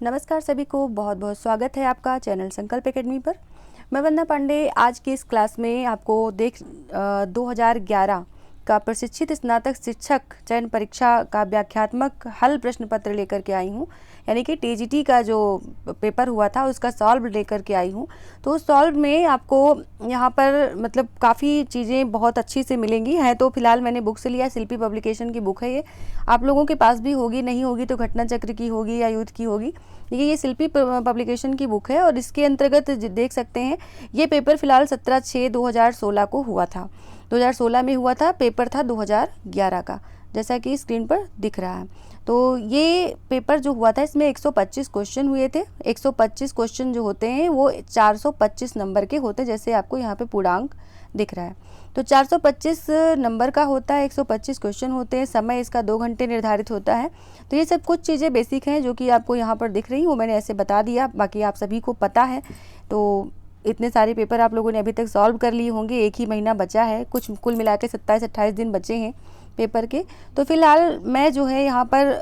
नमस्कार सभी को, बहुत बहुत स्वागत है आपका चैनल संकल्प एकेडमी पर। मैं वंदना पांडे आज की इस क्लास में आपको 2011 का प्रशिक्षित स्नातक शिक्षक चयन परीक्षा का व्याख्यात्मक हल प्रश्न पत्र लेकर के आई हूँ। यानी कि टीजीटी का जो पेपर हुआ था उसका सॉल्व लेकर के आई हूँ। तो सॉल्व में आपको यहाँ पर मतलब काफ़ी चीज़ें बहुत अच्छी से मिलेंगी हैं। तो फिलहाल मैंने बुक से लिया, शिल्पी पब्लिकेशन की बुक है ये। आप लोगों के पास भी होगी, नहीं होगी तो घटना चक्र की होगी या यूथ की होगी। ये शिल्पी पब्लिकेशन की बुक है और इसके अंतर्गत देख सकते हैं ये पेपर फिलहाल 17/6/2016 को हुआ था। 2016 में हुआ था, पेपर था 2011 का, जैसा कि स्क्रीन पर दिख रहा है। तो ये पेपर जो हुआ था इसमें 125 क्वेश्चन हुए थे। 125 क्वेश्चन जो होते हैं वो 425 नंबर के होते हैं, जैसे आपको यहाँ पे पूर्णांक दिख रहा है। तो 425 नंबर का होता है, 125 क्वेश्चन होते हैं, समय इसका 2 घंटे निर्धारित होता है। तो ये सब कुछ चीज़ें बेसिक हैं जो कि आपको यहाँ पर दिख रही हैं, वो मैंने ऐसे बता दिया, बाकी आप सभी को पता है। तो इतने सारे पेपर आप लोगों ने अभी तक सॉल्व कर लिए होंगे, एक ही महीना बचा है, कुछ कुल मिला के 27-28 दिन बचे हैं पेपर के। तो फिलहाल मैं जो है यहाँ पर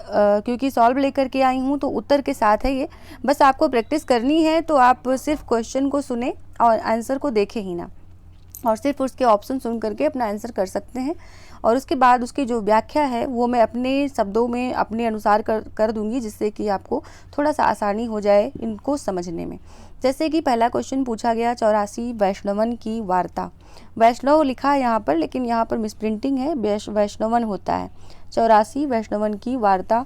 क्योंकि सॉल्व लेकर के आई हूँ तो उत्तर के साथ है ये, बस आपको प्रैक्टिस करनी है। तो आप सिर्फ क्वेश्चन को सुने और आंसर को देखें ही ना, और सिर्फ उसके ऑप्शन सुन करके अपना आंसर कर सकते हैं। और उसके बाद उसकी जो व्याख्या है वो मैं अपने शब्दों में अपने अनुसार कर दूंगी, जिससे कि आपको थोड़ा सा आसानी हो जाए इनको समझने में। जैसे कि पहला क्वेश्चन पूछा गया, 84 वैष्णवन की वार्ता। वैष्णव लिखा है यहाँ पर, लेकिन यहाँ पर मिसप्रिंटिंग है, वैष्णवन होता है। 84 वैष्णवन की वार्ता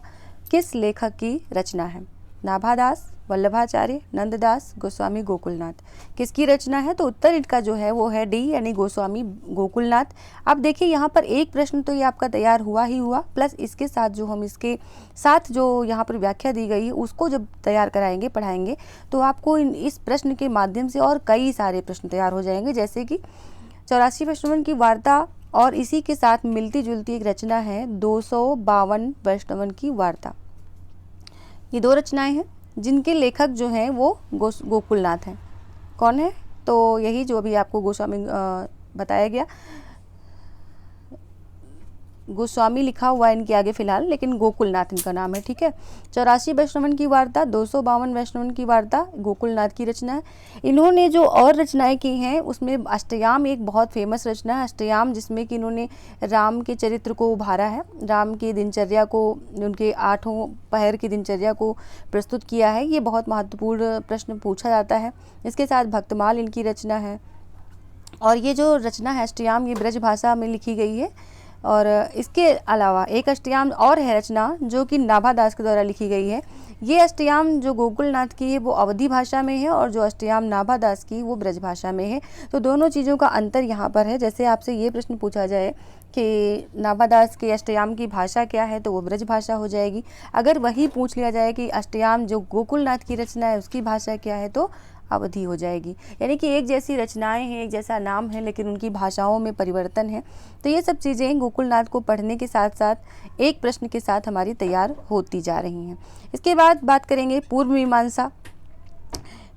किस लेखक की रचना है? नाभादास, वल्लभाचार्य, नंददास, गोस्वामी गोकुलनाथ। किसकी रचना है? तो उत्तर इनका जो है वो है डी, यानी गोस्वामी गोकुलनाथ। अब देखिए यहाँ पर एक प्रश्न तो ये आपका तैयार हुआ ही हुआ, प्लस इसके साथ जो हम इसके साथ जो यहाँ पर व्याख्या दी गई है उसको जब तैयार कराएंगे, पढ़ाएंगे, तो आपको इस प्रश्न के माध्यम से और कई सारे प्रश्न तैयार हो जाएंगे। जैसे कि 84 वैष्णवन की वार्ता और इसी के साथ मिलती जुलती एक रचना है 252 वैष्णवन की वार्ता। ये दो रचनाएं हैं जिनके लेखक जो हैं वो गोकुलनाथ हैं। कौन है? तो यही जो अभी आपको गोस्वामी बताया गया, गोस्वामी लिखा हुआ है इनके आगे फिलहाल, लेकिन गोकुलनाथ इनका नाम है, ठीक है। 84 वैष्णवन की वार्ता, 252 वैष्णवन की वार्ता गोकुलनाथ की रचना है। इन्होंने जो और रचनाएं की हैं उसमें अष्टयाम एक बहुत फेमस रचना है, अष्टयाम, जिसमें कि इन्होंने राम के चरित्र को उभारा है, राम की दिनचर्या को, उनके 8 पहर की दिनचर्या को प्रस्तुत किया है। ये बहुत महत्वपूर्ण प्रश्न पूछा जाता है। इसके साथ भक्तमाल इनकी रचना है। और ये जो रचना है अष्टयाम, ये ब्रज भाषा में लिखी गई है। और इसके अलावा एक अष्टयाम और है रचना जो कि नाभादास के द्वारा लिखी गई है। ये अष्टयाम जो गोकुलनाथ की है वो अवधी भाषा में है, और जो अष्टयाम नाभादास की वो ब्रज भाषा में है। तो दोनों चीज़ों का अंतर यहाँ पर है। जैसे आपसे ये प्रश्न पूछा जाए कि नाभादास के अष्टयाम की भाषा क्या है, तो वो ब्रज भाषा हो जाएगी। अगर वही पूछ लिया जाए कि अष्टयाम जो गोकुलनाथ की रचना है उसकी भाषा क्या है, तो अवधि हो जाएगी। यानी कि एक जैसी रचनाएं हैं, एक जैसा नाम है, लेकिन उनकी भाषाओं में परिवर्तन है। तो ये सब चीज़ें गोकुलनाथ को पढ़ने के साथ साथ एक प्रश्न के साथ हमारी तैयार होती जा रही हैं। इसके बाद बात करेंगे पूर्व मीमांसा।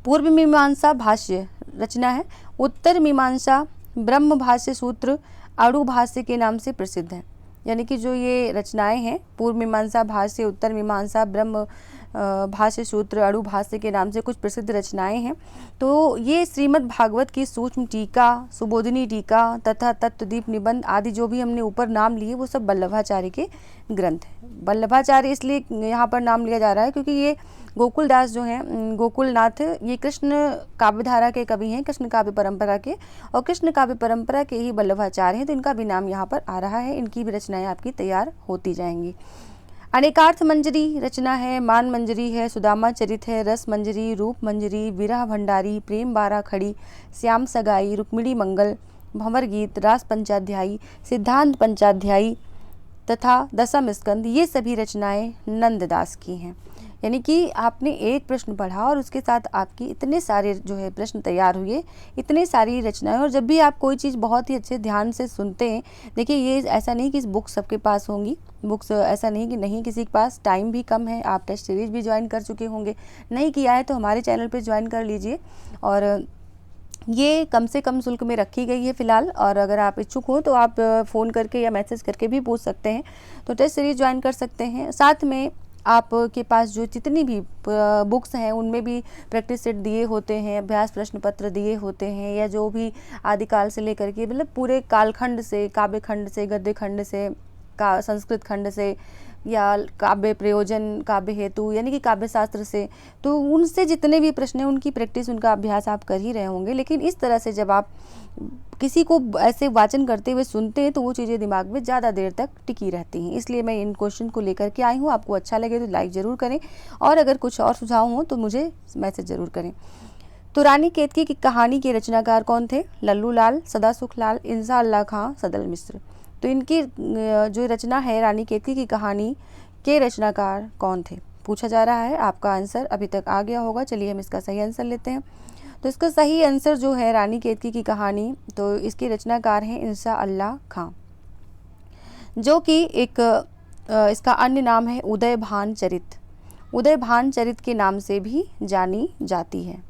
पूर्व मीमांसा भाष्य रचना है। उत्तर मीमांसा ब्रह्म भाष्य सूत्र अणु भाष्य के नाम से प्रसिद्ध है। यानी कि जो ये रचनाएं हैं, पूर्व मीमांसा भाष्य, उत्तर मीमांसा, ब्रह्म भाष्य सूत्र, अणु भाष्य के नाम से कुछ प्रसिद्ध रचनाएं हैं। तो ये श्रीमद् भागवत की सूक्ष्म टीका, सुबोधिनी टीका तथा तत्वदीप निबंध आदि जो भी हमने ऊपर नाम लिए वो सब वल्लभाचार्य के ग्रंथ हैं। वल्लभाचार्य इसलिए यहाँ पर नाम लिया जा रहा है क्योंकि ये गोकुलदास जो हैं, गोकुलनाथ, ये कृष्ण काव्यधारा के कवि हैं, कृष्ण काव्य परंपरा के, और कृष्ण काव्य परंपरा के ही वल्लभाचार्य हैं। तो इनका भी नाम यहाँ पर आ रहा है। इनकी भी रचनाएं आपकी तैयार होती जाएंगी। अनेकार्थ मंजरी रचना है, मान मंजरी है, सुदामा चरित है, रस मंजरी, रूप मंजरी, विरह भंडारी, प्रेम बारा खड़ी, श्याम सगाई, रुक्मिणी मंगल, भंवर गीत, रास पंचाध्यायी, सिद्धांत पंचाध्यायी तथा दशम स्कंद, ये सभी रचनाएं नंददास की हैं। यानी कि आपने एक प्रश्न पढ़ा और उसके साथ आपकी इतने सारे जो है प्रश्न तैयार हुए, इतने सारी रचनाएं। और जब भी आप कोई चीज़ बहुत ही अच्छे ध्यान से सुनते हैं, देखिए ये ऐसा नहीं कि बुक्स सबके पास होंगी, बुक्स ऐसा नहीं कि नहीं किसी के पास, टाइम भी कम है, आप टेस्ट सीरीज भी ज्वाइन कर चुके होंगे, नहीं किया है तो हमारे चैनल पर ज्वाइन कर लीजिए। और ये कम से कम शुल्क में रखी गई है फ़िलहाल, और अगर आप इच्छुक हो तो आप फ़ोन करके या मैसेज करके भी पूछ सकते हैं। तो टेस्ट सीरीज ज्वाइन कर सकते हैं। साथ में आपके पास जो जितनी भी बुक्स हैं उनमें भी प्रैक्टिस सेट दिए होते हैं, अभ्यास प्रश्न पत्र दिए होते हैं, या जो भी आदिकाल से लेकर के मतलब पूरे कालखंड से, काव्य खंड से, गद्य खंड से, का संस्कृत खंड से, या काव्य प्रयोजन, काव्य हेतु यानी कि काव्य शास्त्र से, तो उनसे जितने भी प्रश्न हैं उनकी प्रैक्टिस, उनका अभ्यास आप कर ही रहे होंगे। लेकिन इस तरह से जब आप किसी को ऐसे वाचन करते हुए सुनते हैं तो वो चीज़ें दिमाग में ज़्यादा देर तक टिकी रहती हैं। इसलिए मैं इन क्वेश्चन को लेकर के आई हूँ। आपको अच्छा लगे तो लाइक ज़रूर करें, और अगर कुछ और सुझाव हो तो मुझे मैसेज ज़रूर करें। तो रानी केतकी की कहानी के रचनाकार कौन थे? लल्लू लाल, सदासुख लाल, इंसा अल्लाह खां, सदल मिश्र। तो इनकी जो रचना है रानी केतकी की कहानी के रचनाकार कौन थे, पूछा जा रहा है। आपका आंसर अभी तक आ गया होगा। चलिए हम इसका सही आंसर लेते हैं। तो इसका सही आंसर जो है रानी केतकी की कहानी, तो इसके रचनाकार हैं इंसा अल्लाह खां, जो कि एक इसका अन्य नाम है उदय भान चरित। उदय भान चरित के नाम से भी जानी जाती है।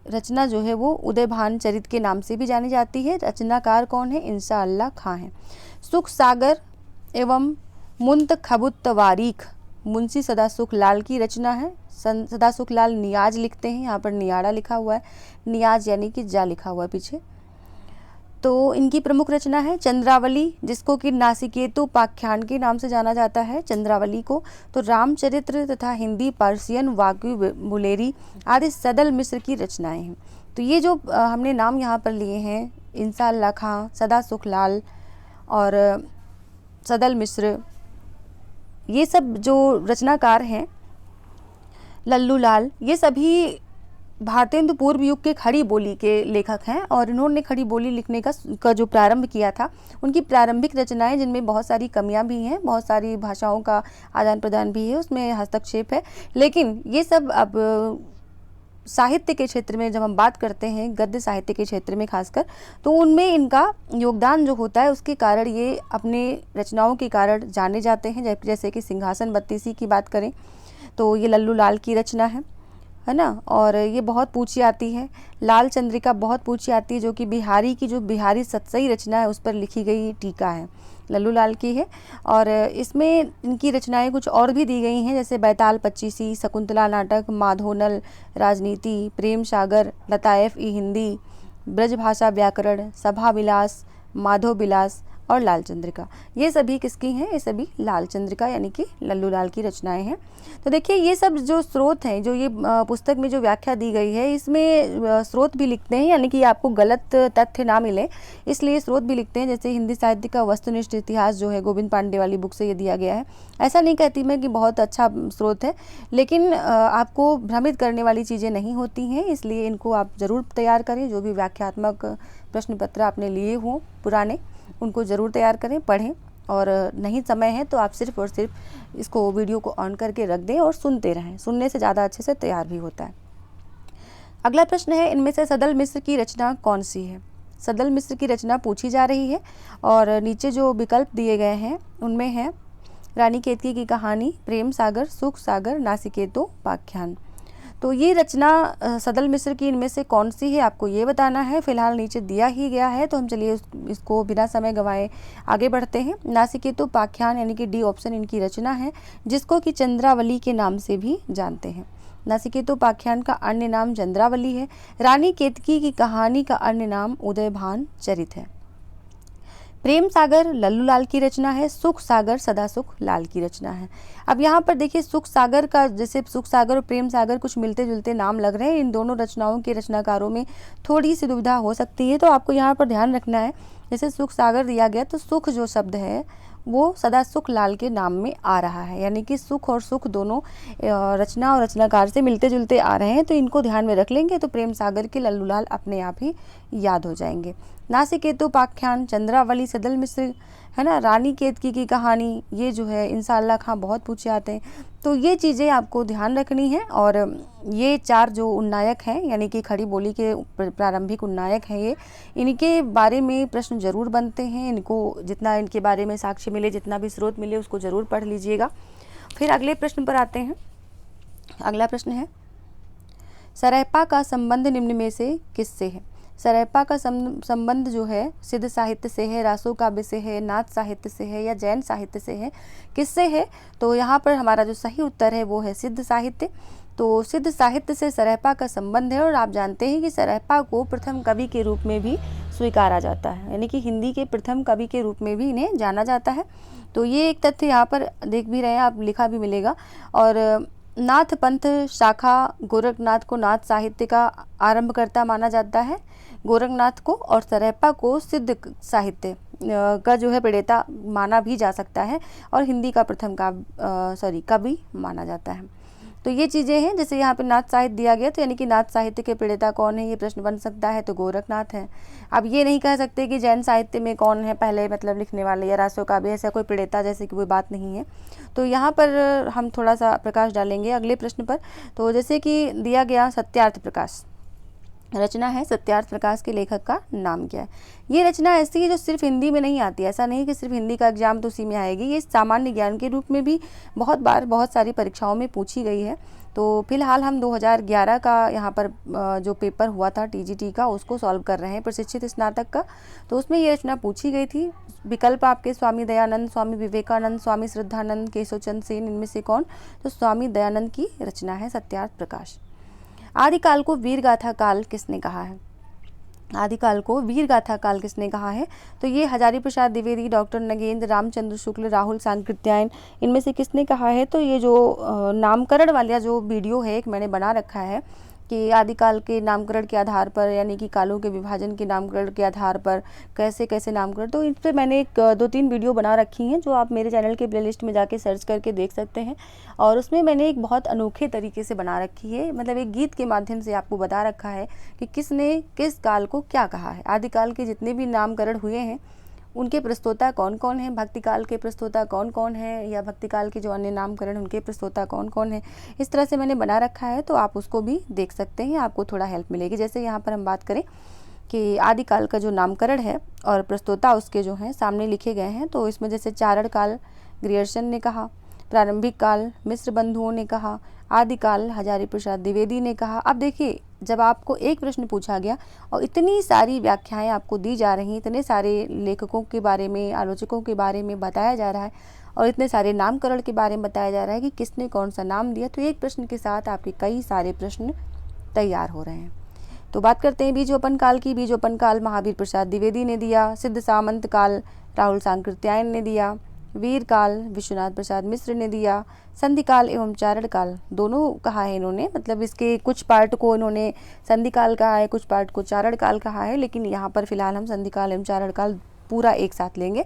रचना जो है वो उदय भान चरित के नाम से भी जानी जाती है। रचनाकार कौन है? इंसा अल्लाह खां है। सुख सागर एवं मुंतखबुत तवारीख मुंशी सदासुख लाल की रचना है। सदासुख लाल नियाज लिखते हैं, यहाँ पर नियाड़ा लिखा हुआ है, नियाज यानी कि जा लिखा हुआ है पीछे। तो इनकी प्रमुख रचना है चंद्रावली, जिसको कि नासिकेतु उपाख्यान के नाम से जाना जाता है, चंद्रावली को। तो रामचरित्र तथा हिंदी पर्शियन वाक्य बुलेरी आदि सदल मिश्र की रचनाएं हैं। तो ये जो हमने नाम यहाँ पर लिए हैं, इंसा अल्लाह खां, सदासुख लाल और सदल मिश्र, ये सब जो रचनाकार हैं, लल्लू लाल, ये सभी भारतेंदु पूर्व युग के खड़ी बोली के लेखक हैं। और इन्होंने खड़ी बोली लिखने का जो प्रारंभ किया था, उनकी प्रारंभिक रचनाएं जिनमें बहुत सारी कमियां भी हैं, बहुत सारी भाषाओं का आदान प्रदान भी है, उसमें हस्तक्षेप है। लेकिन ये सब अब साहित्य के क्षेत्र में जब हम बात करते हैं, गद्य साहित्य के क्षेत्र में खासकर, तो उनमें इनका योगदान जो होता है उसके कारण ये अपने रचनाओं के कारण जाने जाते हैं। जैसे कि सिंहासन बत्तीसी की बात करें तो ये लल्लू लाल की रचना है ना, और ये बहुत पूछी आती है। लाल चंद्रिका बहुत पूछी आती है, जो कि बिहारी की जो बिहारी सतसई रचना है उस पर लिखी गई टीका है, लल्लू लाल की है। और इसमें इनकी रचनाएं कुछ और भी दी गई हैं, जैसे बैताल पच्चीसी, शकुंतला नाटक, माधोनल राजनीति, प्रेम सागर, लतायफ ई हिंदी, ब्रजभाषा व्याकरण, सभा विलास, माधव विलास और लाल चंद्रिका। ये सभी किसकी हैं? ये सभी लाल चंद्रिका यानी कि लल्लू लाल की रचनाएं हैं। तो देखिए ये सब जो स्रोत हैं, जो ये पुस्तक में जो व्याख्या दी गई है, इसमें स्रोत भी लिखते हैं, यानी कि आपको गलत तथ्य ना मिले इसलिए स्रोत भी लिखते हैं। जैसे हिंदी साहित्य का वस्तुनिष्ठ इतिहास जो है गोविंद पांडे वाली बुक से ये दिया गया है। ऐसा नहीं कहती मैं कि बहुत अच्छा स्रोत है, लेकिन आपको भ्रमित करने वाली चीज़ें नहीं होती हैं, इसलिए इनको आप ज़रूर तैयार करें। जो भी व्याख्यात्मक प्रश्न पत्र आपने लिए हों पुराने, उनको ज़रूर तैयार करें, पढ़ें। और नहीं समय है तो आप सिर्फ और सिर्फ इसको वीडियो को ऑन करके रख दें और सुनते रहें। सुनने से ज़्यादा अच्छे से तैयार भी होता है। अगला प्रश्न है, इनमें से सदल मिश्र की रचना कौन सी है? सदल मिश्र की रचना पूछी जा रही है, और नीचे जो विकल्प दिए गए हैं उनमें है रानी केतकी की कहानी, प्रेम सागर, सुख सागर, नासिकेतो उपाख्यान। तो ये रचना सदल मिश्र की इनमें से कौन सी है, आपको ये बताना है। फिलहाल नीचे दिया ही गया है, तो हम चलिए इसको बिना समय गंवाए आगे बढ़ते हैं। नासिकेतो उपाख्यान यानी कि डी ऑप्शन इनकी रचना है, जिसको कि चंद्रावली के नाम से भी जानते हैं। नासिकेतो उपाख्यान का अन्य नाम चंद्रावली है। रानी केतकी की कहानी का अन्य नाम उदय भान चरित है। प्रेम सागर लल्लू लाल की रचना है। सुख सागर सदासुख लाल की रचना है। अब यहाँ पर देखिए सुख सागर का, जैसे सुख सागर और प्रेम सागर कुछ मिलते जुलते नाम लग रहे हैं, इन दोनों रचनाओं के रचनाकारों में थोड़ी सी दुविधा हो सकती है, तो आपको यहाँ पर ध्यान रखना है। जैसे सुख सागर दिया गया तो सुख जो शब्द है वो सदासुख लाल के नाम में आ रहा है, यानी कि सुख और सुख दोनों रचना और रचनाकार से मिलते जुलते आ रहे हैं, तो इनको ध्यान में रख लेंगे तो प्रेम सागर के लल्लू लाल अपने आप ही याद हो जाएंगे। नासिकेतो उपाख्यान चंद्रावली सदल मिश्र है ना, रानी केतकी की कहानी ये जो है इंसा अल्लाह खां बहुत पूछे आते हैं, तो ये चीज़ें आपको ध्यान रखनी है। और ये चार जो उन्नायक हैं यानी कि खड़ी बोली के प्रारंभिक उन्नायक हैं, ये इनके बारे में प्रश्न जरूर बनते हैं। इनको जितना इनके बारे में साक्ष्य मिले, जितना भी स्रोत मिले, उसको ज़रूर पढ़ लीजिएगा। फिर अगले प्रश्न पर आते हैं। अगला प्रश्न है, सरैपा का संबंध निम्न में से किससे है? सरहपा का संबंध जो है सिद्ध साहित्य से है, रासो काव्य से है, नाथ साहित्य से है या जैन साहित्य से है, किससे है? तो यहाँ पर हमारा जो सही उत्तर है वो है सिद्ध साहित्य। तो सिद्ध साहित्य से सरहपा का संबंध है। और आप जानते हैं कि सरहपा को प्रथम कवि के रूप में भी स्वीकारा जाता है, यानी कि हिंदी के प्रथम कवि के रूप में भी इन्हें जाना जाता है। तो ये एक तथ्य यहाँ पर देख भी रहे हैं आप, लिखा भी मिलेगा। और नाथ पंथ शाखा गोरखनाथ को नाथ साहित्य का आरंभकर्ता माना जाता है, गोरखनाथ को, और सरहपा को सिद्ध साहित्य का जो है प्रणेता माना भी जा सकता है और हिंदी का प्रथम कवि माना जाता है। तो ये चीज़ें हैं। जैसे यहाँ पे नाथ साहित्य दिया गया, तो यानी कि नाथ साहित्य के प्रणेता कौन है, ये प्रश्न बन सकता है, तो गोरखनाथ है। अब ये नहीं कह सकते कि जैन साहित्य में कौन है पहले मतलब लिखने वाले या रासो काव्य, ऐसा कोई प्रणेता जैसे कि कोई बात नहीं है। तो यहाँ पर हम थोड़ा सा प्रकाश डालेंगे अगले प्रश्न पर। तो जैसे कि दिया गया सत्यार्थ प्रकाश रचना है, सत्यार्थ प्रकाश के लेखक का नाम क्या है? ये रचना ऐसी है जो सिर्फ हिंदी में नहीं आती है। ऐसा नहीं कि सिर्फ हिंदी का एग्जाम तो उसी में आएगी, ये सामान्य ज्ञान के रूप में भी बहुत बार बहुत सारी परीक्षाओं में पूछी गई है। तो फिलहाल हम 2011 का यहाँ पर जो पेपर हुआ था टीजीटी का, उसको सॉल्व कर रहे हैं, प्रशिक्षित स्नातक का। तो उसमें ये रचना पूछी गई थी। विकल्प आपके स्वामी दयानंद, स्वामी विवेकानंद, स्वामी श्रद्धानंद, केशवचंद्र सेन, इनमें से कौन? तो स्वामी दयानंद की रचना है सत्यार्थ प्रकाश। आदिकाल को वीर गाथा काल किसने कहा है? आदिकाल को वीर गाथा काल किसने कहा है? तो ये हजारी प्रसाद द्विवेदी, डॉक्टर नगेंद्र, रामचंद्र शुक्ल, राहुल सांकृत्यायन, इनमें से किसने कहा है? तो ये जो नामकरण वाला जो वीडियो है एक मैंने बना रखा है कि आदिकाल के नामकरण के आधार पर, यानी कि कालों के विभाजन के नामकरण के आधार पर कैसे कैसे नामकरण, तो इन पर मैंने एक 2-3 वीडियो बना रखी हैं जो आप मेरे चैनल के प्लेलिस्ट में जाके सर्च करके देख सकते हैं। और उसमें मैंने एक बहुत अनोखे तरीके से बना रखी है, मतलब एक गीत के माध्यम से आपको बता रखा है कि किसने किस काल को क्या कहा है। आदिकाल के जितने भी नामकरण हुए हैं उनके प्रस्तोता कौन कौन हैं, भक्तिकाल के प्रस्तोता कौन कौन है, या भक्तिकाल के जो अन्य नामकरण उनके प्रस्तोता कौन कौन है, इस तरह से मैंने बना रखा है। तो आप उसको भी देख सकते हैं, आपको थोड़ा हेल्प मिलेगी। जैसे यहाँ पर हम बात करें कि आदिकाल का जो नामकरण है और प्रस्तोता उसके जो हैं सामने लिखे गए हैं। तो इसमें जैसे चारण काल ग्रियर्सन ने कहा, प्रारंभिक काल मिश्र बंधुओं ने कहा, आदिकाल हजारी प्रसाद द्विवेदी ने कहा। अब देखिए, जब आपको एक प्रश्न पूछा गया और इतनी सारी व्याख्याएं आपको दी जा रही, इतने सारे लेखकों के बारे में, आलोचकों के बारे में बताया जा रहा है और इतने सारे नामकरण के बारे में बताया जा रहा है कि किसने कौन सा नाम दिया, तो एक प्रश्न के साथ आपके कई सारे प्रश्न तैयार हो रहे हैं। तो बात करते हैं बीजोपन काल की। बीजोपन काल महावीर प्रसाद द्विवेदी ने दिया, सिद्ध सामंत काल राहुल सांकृत्यायन ने दिया, वीर काल विश्वनाथ प्रसाद मिश्र ने दिया, संधि काल एवं चारण काल दोनों कहा है इन्होंने, मतलब इसके कुछ पार्ट को इन्होंने संधि काल कहा है, कुछ पार्ट को चारण काल कहा है, लेकिन यहाँ पर फिलहाल हम संधि काल एवं चारण काल पूरा एक साथ लेंगे।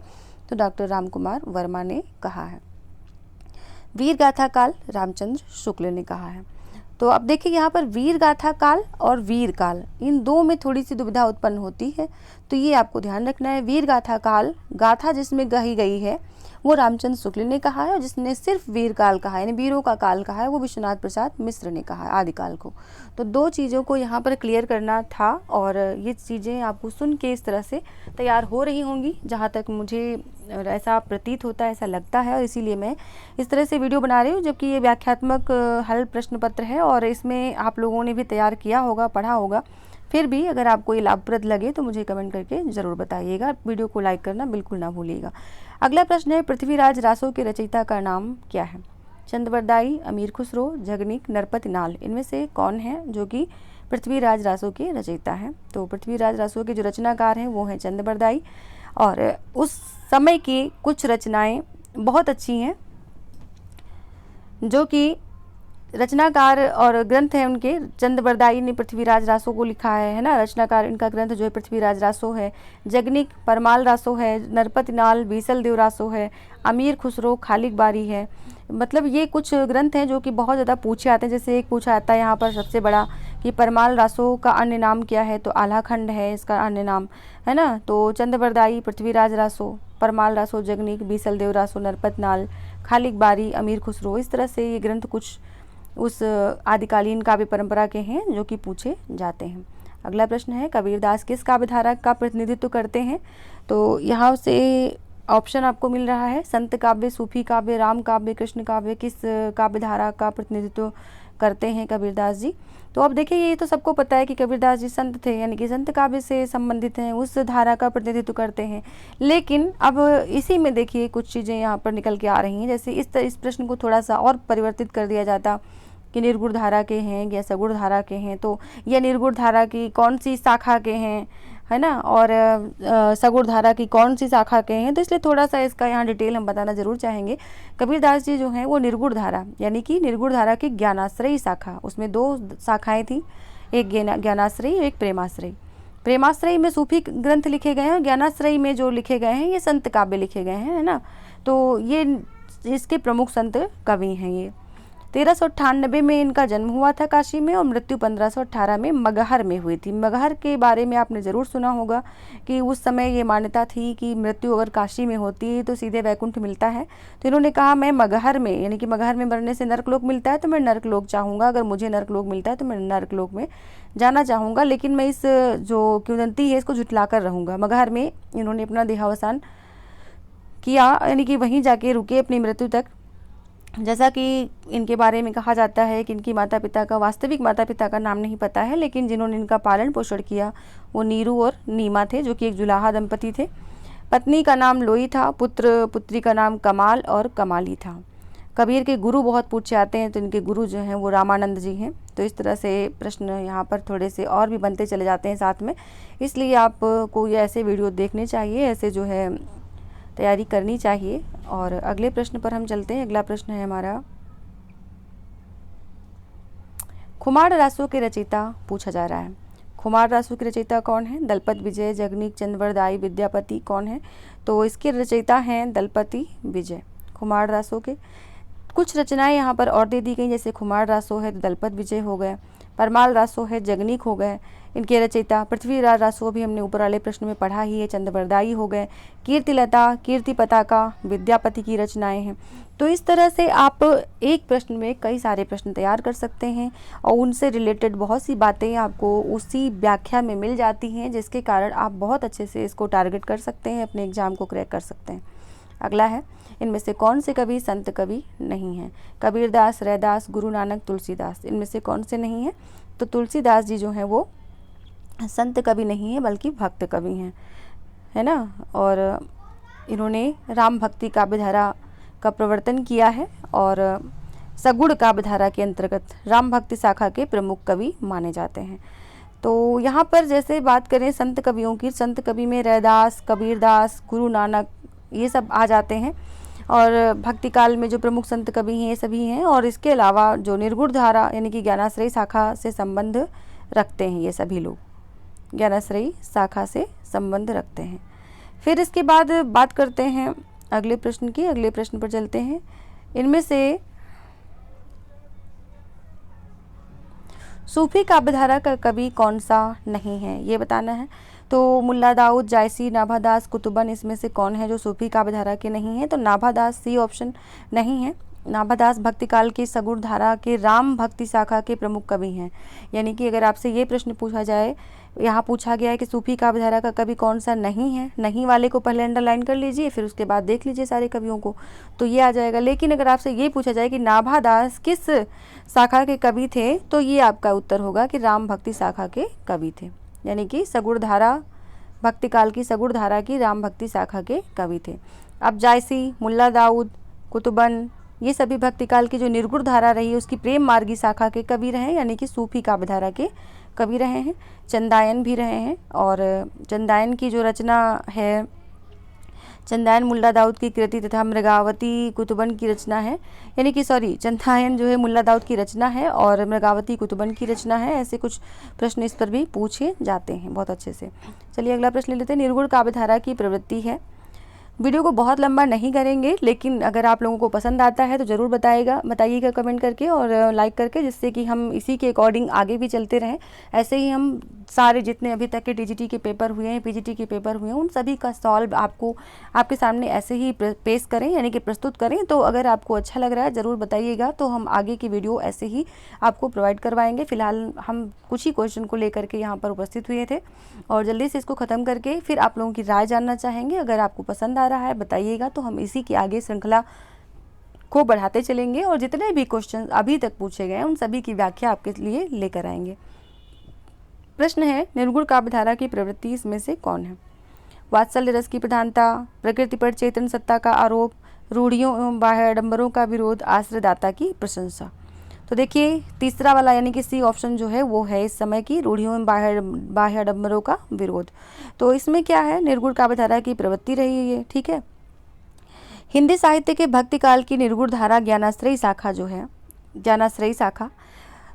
तो डॉक्टर रामकुमार वर्मा ने कहा है। वीर गाथा काल रामचंद्र शुक्ल ने कहा है। तो अब देखिए यहाँ पर वीर गाथा काल और वीर काल, इन दो में थोड़ी सी दुविधा उत्पन्न होती है, तो ये आपको ध्यान रखना है। वीर गाथा काल, गाथा जिसमें कही गई है वो रामचंद्र शुक्ल ने कहा है, और जिसने सिर्फ वीर काल कहा है, यानी वीरों का काल कहा है, वो विश्वनाथ प्रसाद मिश्र ने कहा है आदिकाल को। तो दो चीज़ों को यहाँ पर क्लियर करना था, और ये चीज़ें आपको सुन के इस तरह से तैयार हो रही होंगी, जहाँ तक मुझे ऐसा प्रतीत होता है, ऐसा लगता है, और इसीलिए मैं इस तरह से वीडियो बना रही हूँ। जबकि ये व्याख्यात्मक हल प्रश्न पत्र है और इसमें आप लोगों ने भी तैयार किया होगा, पढ़ा होगा। फिर भी अगर आपको ये लाभप्रद लगे तो मुझे कमेंट करके ज़रूर बताइएगा। वीडियो को लाइक करना बिल्कुल ना भूलिएगा। अगला प्रश्न है, पृथ्वीराज रासो के रचयिता का नाम क्या है? चंद्रबरदाई, अमीर खुसरो, जगनिक, नरपत नाल, इनमें से कौन है जो कि पृथ्वीराज रासो के रचयिता हैं? तो पृथ्वीराज रासो के जो रचनाकार हैं वो हैं चंद्रबरदाई, और उस समय की कुछ रचनाएं बहुत अच्छी हैं जो कि रचनाकार और ग्रंथ है उनके। चंद्रबरदाई ने पृथ्वीराज रासो को लिखा है ना, रचनाकार इनका ग्रंथ जो है पृथ्वीराज रासो है। जगनिक परमाल रासो है, नरपत नाल बीसल देव रासो है, अमीर खुसरो खालिक बारी है। मतलब ये कुछ ग्रंथ हैं जो कि बहुत ज़्यादा पूछे आते हैं। जैसे एक पूछा आता है यहाँ पर सबसे बड़ा कि परमाल रासो का अन्य नाम क्या है, तो आल्हाखंड है इसका अन्य नाम, है ना। तो चंद्रबरदाई, पृथ्वीराज रासो, परमाल रासो, जगनिक, बीसल देव रासो, नरपत नाल, खालिक बारी, अमीर खुसरो, इस तरह से ये ग्रंथ कुछ उस आदिकालीन काव्य परंपरा के हैं जो कि पूछे जाते हैं। अगला प्रश्न है, कबीरदास किस काव्य धारा का प्रतिनिधित्व करते हैं? तो यहाँ से ऑप्शन आपको मिल रहा है, संत काव्य, सूफी काव्य, राम काव्य, कृष्ण काव्य, किस काव्य धारा का प्रतिनिधित्व करते हैं कबीरदास जी। तो अब देखिए ये तो सबको पता है कि कबीरदास जी संत थे, यानी कि संत काव्य से संबंधित हैं, उस धारा का प्रतिनिधित्व करते हैं। लेकिन अब इसी में देखिए कुछ चीज़ें यहाँ पर निकल के आ रही हैं। जैसे इस प्रश्न को थोड़ा सा और परिवर्तित कर दिया जाता कि निर्गुण धारा के हैं या सगुण धारा के हैं, तो यह निर्गुण धारा की कौन सी शाखा के हैं, है ना, और सगुण धारा की कौन सी शाखा के हैं। तो इसलिए थोड़ा सा इसका यहाँ डिटेल हम बताना जरूर चाहेंगे। कबीरदास जी जो हैं वो निर्गुण धारा, यानी कि निर्गुण धारा की ज्ञानाश्रयी शाखा, उसमें 2 शाखाएं थी, एक ज्ञानाश्रयी एक प्रेमाश्रयी। प्रेमाश्रयी में सूफी ग्रंथ लिखे गए हैं और ज्ञानाश्रयी में जो लिखे गए हैं ये संत काव्य लिखे गए हैं, है ना। तो ये इसके प्रमुख संत कवि हैं। ये 1398 में इनका जन्म हुआ था काशी में और मृत्यु 1518 में मगहर में हुई थी। मगहर के बारे में आपने ज़रूर सुना होगा कि उस समय ये मान्यता थी कि मृत्यु अगर काशी में होती है तो सीधे वैकुंठ मिलता है। तो इन्होंने कहा मैं मगहर में, यानी कि मगहर में मरने से नरकलोक मिलता है तो मैं नरकलोक चाहूँगा, अगर मुझे नरकलोक मिलता है तो मैं नरकलोक में जाना चाहूँगा, लेकिन मैं इस जो किंवदंती है इसको झुठला कर रहूँगा। मगहर में इन्होंने अपना देहावसान किया, यानी कि वहीं जाके रुके अपनी मृत्यु तक। जैसा कि इनके बारे में कहा जाता है कि इनकी माता पिता का, वास्तविक माता पिता का नाम नहीं पता है, लेकिन जिन्होंने इनका पालन पोषण किया वो नीरू और नीमा थे, जो कि एक जुलाहा दंपति थे। पत्नी का नाम लोई था, पुत्री का नाम कमाल और कमाली था। कबीर के गुरु बहुत पूछे आते हैं, तो इनके गुरु जो हैं वो रामानंद जी हैं। तो इस तरह से प्रश्न यहाँ पर थोड़े से और भी बनते चले जाते हैं साथ में, इसलिए आपको ये ऐसे वीडियो देखने चाहिए, ऐसे जो है तैयारी करनी चाहिए। और अगले प्रश्न पर हम चलते हैं। अगला प्रश्न है हमारा, खुमार रासों के रचयिता पूछा जा रहा है। खुमार रासों के रचयिता कौन है? दलपत विजय, जगनीक, चंद्रवरदाई, विद्यापति कौन है? तो इसके रचयिता हैं दलपति विजय। खुमार रासों के कुछ रचनाएं यहाँ पर और दे दी गई, जैसे खुमार रासो है तो दलपत विजय हो गए, परमाल रासो है जगनीक हो गए इनके रचयिता, पृथ्वीराज रासो भी हमने ऊपर वाले प्रश्न में पढ़ा ही है, चंद्रवरदाई हो गए, कीर्तिलता, कीर्ति पताका, विद्यापति की रचनाएं हैं। तो इस तरह से आप एक प्रश्न में कई सारे प्रश्न तैयार कर सकते हैं और उनसे रिलेटेड बहुत सी बातें आपको उसी व्याख्या में मिल जाती हैं, जिसके कारण आप बहुत अच्छे से इसको टारगेट कर सकते हैं, अपने एग्जाम को क्रैक कर सकते हैं। अगला है, इनमें से कौन से कवि संत कवि नहीं हैं? कबीरदास, रैदास, गुरु नानक, तुलसीदास, इनमें से कौन से नहीं हैं? तो तुलसीदास जी जो हैं वो संत कवि नहीं है बल्कि भक्त कवि हैं, है ना। और इन्होंने राम भक्ति काव्यधारा का प्रवर्तन किया है और सगुण काव्यधारा के अंतर्गत राम भक्ति शाखा के प्रमुख कवि माने जाते हैं। तो यहाँ पर जैसे बात करें संत कवियों की, संत कवि में रैदास, कबीरदास, गुरु नानक ये सब आ जाते हैं और भक्ति काल में जो प्रमुख संत कवि हैं ये सभी हैं। और इसके अलावा जो निर्गुण धारा यानी कि ज्ञानाश्रयी शाखा से संबंध रखते हैं, ये सभी लोग ज्ञानाश्रयी शाखा से संबंध रखते हैं। फिर इसके बाद बात करते हैं अगले प्रश्न की। अगले प्रश्न पर चलते हैं। इनमें से सूफी काव्यधारा का कवि कौन सा नहीं है ये बताना है। तो मुल्ला दाऊद, जायसी, नाभादास, कुतुबन, इसमें से कौन है जो सूफी काव्यधारा के नहीं है? तो नाभादास, सी ऑप्शन नहीं है। नाभादास भक्ति काल की सगुण धारा के राम भक्ति शाखा के प्रमुख कवि हैं। यानी कि अगर आपसे ये प्रश्न पूछा जाए, यहाँ पूछा गया है कि सूफी काव्यधारा का कवि कौन सा नहीं है, नहीं वाले को पहले अंडरलाइन कर लीजिए, फिर उसके बाद देख लीजिए सारे कवियों को, तो ये आ जाएगा। लेकिन अगर आपसे ये पूछा जाए कि नाभादास किस शाखा के कवि थे, तो ये आपका उत्तर होगा कि राम भक्ति शाखा के कवि थे, यानी कि सगुण धारा, भक्ति काल की सगुण धारा की राम भक्ति शाखा के कवि थे। अब जायसी, मुल्ला दाऊद, कुतुबन ये सभी भक्ति काल की जो निर्गुण धारा रही उसकी प्रेम मार्गी शाखा के कवि रहे, यानी कि सूफी काव्यधारा के कवि रहे हैं। चंदायन भी रहे हैं और चंदायन की जो रचना है, चंदायन मुल्ला दाऊद की कृति तथा मृगावती कुतुबन की रचना है, यानी कि चंदायन जो है मुल्ला दाऊद की रचना है और मृगावती कुतुबन की रचना है। ऐसे कुछ प्रश्न इस पर भी पूछे जाते हैं बहुत अच्छे से। चलिए अगला प्रश्न ले लेते हैं। निर्गुण काव्यधारा की प्रवृत्ति है। वीडियो को बहुत लंबा नहीं करेंगे, लेकिन अगर आप लोगों को पसंद आता है तो ज़रूर बताइएगा कमेंट करके और लाइक करके, जिससे कि हम इसी के अकॉर्डिंग आगे भी चलते रहें। ऐसे ही हम सारे जितने अभी तक के टीजीटी के पेपर हुए हैं, पीजीटी के पेपर हुए हैं, उन सभी का सॉल्व आपको आपके सामने ऐसे ही पेश करें, यानी कि प्रस्तुत करें। तो अगर आपको अच्छा लग रहा है ज़रूर बताइएगा, तो हम आगे की वीडियो ऐसे ही आपको प्रोवाइड करवाएंगे। फिलहाल हम कुछ ही क्वेश्चन को लेकर के यहाँ पर उपस्थित हुए थे और जल्दी से इसको ख़त्म करके फिर आप लोगों की राय जानना चाहेंगे। अगर आपको पसंद आ रहा है बताइएगा, तो हम इसी की आगे श्रृंखला को बढ़ाते चलेंगे और जितने भी क्वेश्चन अभी तक पूछे गए हैं उन सभी की व्याख्या आपके लिए लेकर आएंगे। प्रश्न है, निर्गुण काव्यधारा की प्रवृत्ति इसमें से कौन है? वात्सल्य रस की प्रधानता, प्रकृति पर चेतन सत्ता का आरोप, रूढ़ियों एवं बाह्य आडंबरों का विरोध, आश्रयदाता की प्रशंसा। तो देखिए तीसरा वाला यानी कि सी ऑप्शन जो है वो है इस समय की रूढ़ियों एवं बाह्य आडंबरों का विरोध। तो इसमें क्या है, निर्गुण काव्यधारा की प्रवृत्ति रही है। ठीक है, हिंदी साहित्य के भक्ति काल की निर्गुण धारा ज्ञानाश्रयी शाखा जो है, ज्ञानाश्रयी शाखा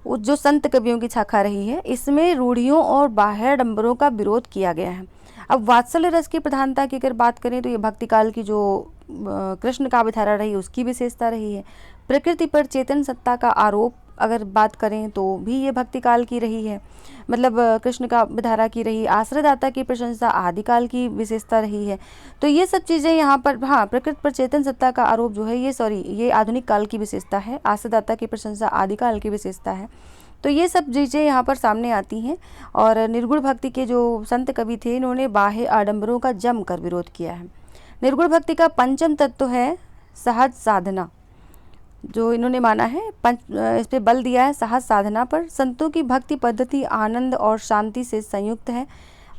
जो संत कवियों की शाखा रही है, इसमें रूढ़ियों और बाह्य आडंबरों का विरोध किया गया है। अब वात्सल्य रस की प्रधानता की अगर बात करें तो ये भक्ति काल की जो कृष्ण काव्यधारा रही उसकी विशेषता रही है। प्रकृति पर चेतन सत्ता का आरोप अगर बात करें तो भी ये भक्ति काल की रही है, मतलब कृष्ण काव्यधारा की रही। आश्रयदाता की प्रशंसा आदिकाल की विशेषता रही है। तो ये सब चीज़ें यहाँ पर, हाँ, प्रकृति पर चेतन सत्ता का आरोप जो है ये आधुनिक काल की विशेषता है। आश्रयदाता की प्रशंसा आदिकाल की विशेषता है। तो ये सब चीज़ें यहाँ पर सामने आती हैं। और निर्गुण भक्ति के जो संत कवि थे इन्होंने बाह्य आडंबरों का जमकर विरोध किया है। निर्गुण भक्ति का पंचम तत्व है सहज साधना, जो इन्होंने माना है, इस पे बल दिया है सहज साधना पर। संतों की भक्ति पद्धति आनंद और शांति से संयुक्त है,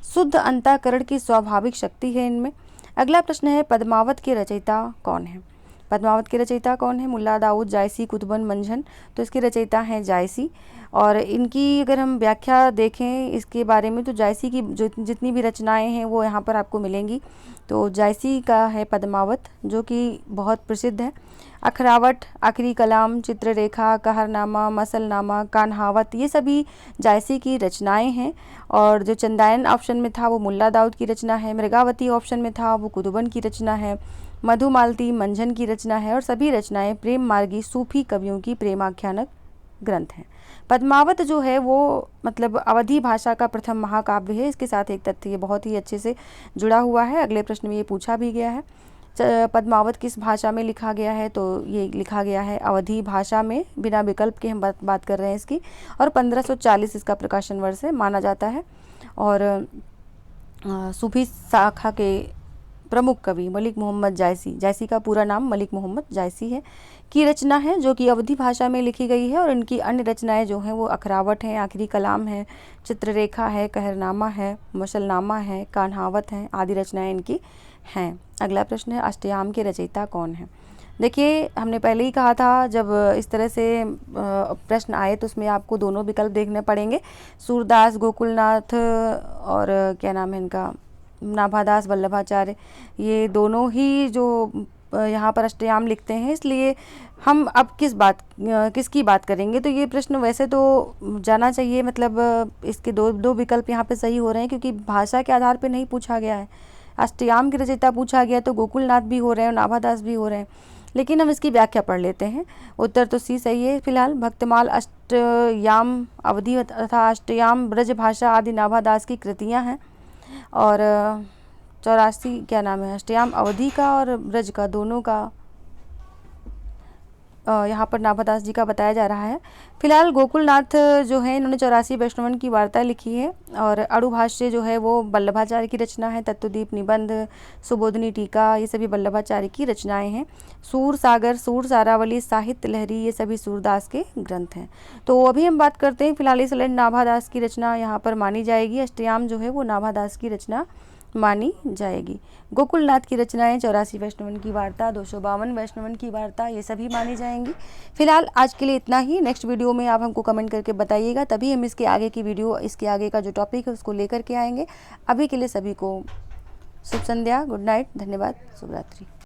शुद्ध अंतःकरण की स्वाभाविक शक्ति है इनमें। अगला प्रश्न है, पद्मावत के रचयिता कौन है? पद्मावत के रचयिता कौन है? मुल्ला दाऊद जायसी कुतुबन मंझन। तो इसके रचयिता हैं जायसी। और इनकी अगर हम व्याख्या देखें इसके बारे में तो जायसी की जो जितनी भी रचनाएं हैं वो यहाँ पर आपको मिलेंगी। तो जायसी का है पद्मावत, जो कि बहुत प्रसिद्ध है। अखरावट, आखिरी कलाम, चित्ररेखा, कहरनामा, मसलनामा, कान्हावत, ये सभी जायसी की रचनाएं हैं। और जो चंदायन ऑप्शन में था वो मुल्ला दाऊद की रचना है। मृगावती ऑप्शन में था वो कुतुबन की रचना है। मधुमालती मंझन की रचना है। और सभी रचनाएं प्रेम मार्गी सूफी कवियों की प्रेमाख्यानक ग्रंथ हैं। पद्मावत जो है वो मतलब अवधी भाषा का प्रथम महाकाव्य है। इसके साथ एक तथ्य ये बहुत ही अच्छे से जुड़ा हुआ है, अगले प्रश्न में ये पूछा भी गया है। पद्मावत किस भाषा में लिखा गया है? तो ये लिखा गया है अवधी भाषा में, बिना विकल्प के हम बात कर रहे हैं इसकी। और 1540 इसका प्रकाशन वर्ष है माना जाता है। और सूफी शाखा के प्रमुख कवि मलिक मोहम्मद जायसी, जायसी का पूरा नाम मलिक मोहम्मद जायसी है, की रचना है जो कि अवधी भाषा में लिखी गई है। और इनकी अन्य रचनाएं जो हैं वो अखरावट हैं, आखिरी कलाम है, चित्ररेखा है, कहरनामा है, मसलनामा है, कान्हावत हैं, आदि रचनाएं इनकी हैं। अगला प्रश्न है, अष्टयाम के रचयिता कौन है? देखिए हमने पहले ही कहा था जब इस तरह से प्रश्न आए तो उसमें आपको दोनों विकल्प देखने पड़ेंगे। सूरदास, गोकुलनाथ और क्या नाम है इनका, नाभादास, वल्लभाचार्य, ये दोनों ही जो यहाँ पर अष्टयाम लिखते हैं। इसलिए हम अब किसकी बात करेंगे? तो ये प्रश्न वैसे तो जाना चाहिए, मतलब इसके दो विकल्प यहाँ पे सही हो रहे हैं क्योंकि भाषा के आधार पे नहीं पूछा गया है। अष्टयाम के रचयिता पूछा गया तो गोकुलनाथ भी हो रहे हैं और नाभादास भी हो रहे हैं, लेकिन हम इसकी व्याख्या पढ़ लेते हैं। उत्तर तो सी सही है। फिलहाल भक्तमाल अष्टयाम अवधी तथा अष्टयाम ब्रज भाषा आदि नाभादास की कृतियाँ हैं। और 84 क्या नाम है, अष्टयाम अवधी का और ब्रज का, दोनों का यहाँ पर नाभादास जी का बताया जा रहा है। फिलहाल गोकुलनाथ जो है इन्होंने 84 वैष्णवन की वार्ता लिखी है। और अड़ुभाष्य जो है वो वल्लभाचार्य की रचना है। तत्वदीप निबंध, सुबोधनी टीका, ये सभी वल्लभाचार्य की रचनाएं हैं। सूर सागर, सूर सारावली, साहित्य लहरी, ये सभी सूरदास के ग्रंथ हैं। तो अभी हम बात करते हैं फिलहाल इस नाभादास की रचना यहाँ पर मानी जाएगी। अष्टयाम जो है वो नाभादास की रचना मानी जाएगी। गोकुलनाथ की रचनाएं 84 वैष्णवन की वार्ता, 252 वैष्णवन की वार्ता, ये सभी मानी जाएंगी। फिलहाल आज के लिए इतना ही। नेक्स्ट वीडियो में आप हमको कमेंट करके बताइएगा, तभी हम इसके आगे की वीडियो, इसके आगे का जो टॉपिक है उसको लेकर के आएंगे। अभी के लिए सभी को शुभ संध्या, गुड नाइट, धन्यवाद, शुभ रात्रि।